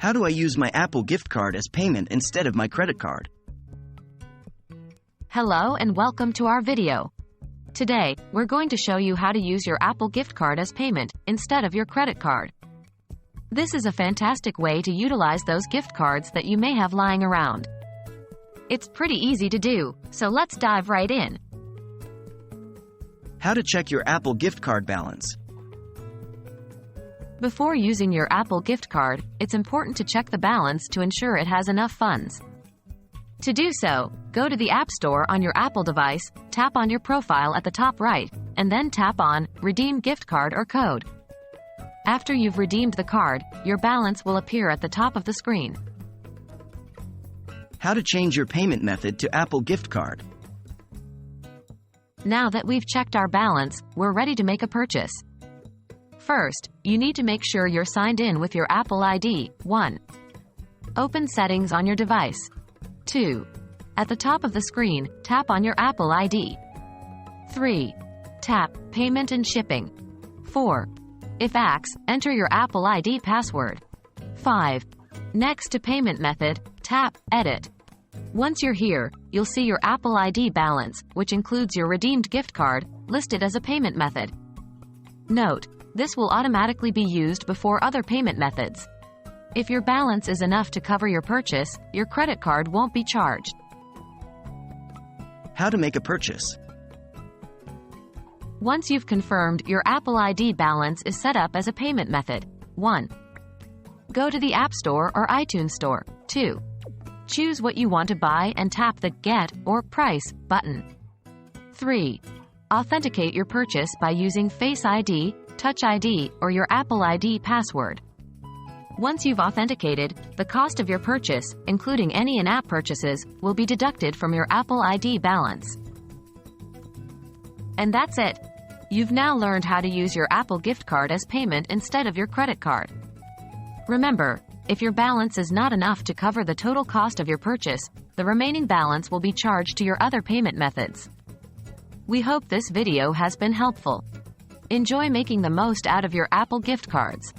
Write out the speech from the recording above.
How do I use my Apple gift card as payment instead of my credit card? Hello and welcome to our video. Today, we're going to show you how to use your Apple gift card as payment instead of your credit card. This is a fantastic way to utilize those gift cards that you may have lying around. It's pretty easy to do, so let's dive right in. How to check your Apple gift card balance. Before using your Apple gift card, it's important to check the balance to ensure it has enough funds. To do so, go to the App Store on your Apple device, tap on your profile at the top right, and then tap on Redeem Gift Card or Code. After you've redeemed the card, your balance will appear at the top of the screen. How to change your payment method to Apple gift card. Now that we've checked our balance, we're ready to make a purchase. First, you need to make sure you're signed in with your Apple ID. 1. Open Settings on your device. 2. At the top of the screen, tap on your Apple ID. 3. Tap Payment and Shipping. 4. If Axe, enter your Apple ID password. 5. Next to Payment Method, tap Edit. Once you're here, you'll see your Apple ID balance, which includes your redeemed gift card, listed as a payment method. Note, this will automatically be used before other payment methods. If your balance is enough to cover your purchase, your credit card won't be charged. How to make a purchase. Once you've confirmed your Apple ID balance is set up as a payment method, 1. Go to the App Store or iTunes Store. 2. Choose what you want to buy and tap the Get or Price button. 3. Authenticate your purchase by using Face ID, Touch ID, or your Apple ID password. Once you've authenticated, the cost of your purchase, including any in-app purchases, will be deducted from your Apple ID balance. And that's it. You've now learned how to use your Apple gift card as payment instead of your credit card. Remember, if your balance is not enough to cover the total cost of your purchase, the remaining balance will be charged to your other payment methods. We hope this video has been helpful. Enjoy making the most out of your Apple gift cards.